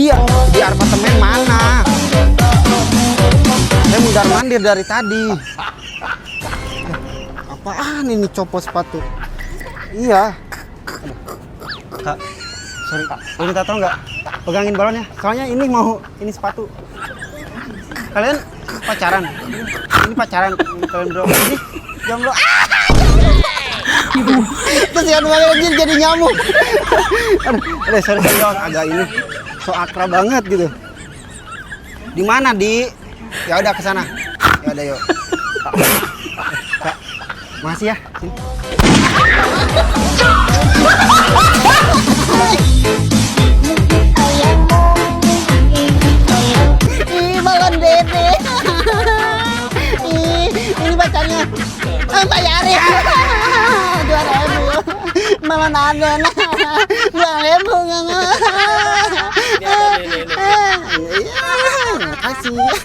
Iya, di apartemen mana? Saya mundar mandir dari tadi. Apaan ini copot sepatu? Iya. Kak, sorry kak, boleh minta tolong nggak pegangin balonnya? Soalnya ini ini sepatu. Kalian pacaran? Ini pacaran? Kalian berdua ini jomblo? Kesian banget anjir jadi nyamuk. Aduh, sorry dong, agak ini so akrab banget gitu. Di mana, Di? Ya udah ke sana. Ya udah yuk. Kak, makasih ya. Sini. Ih, balon dede. Ih, ini pacarnya. Bayarin. 2.000. Balon ada. 2.000 nggak mau. Makasih.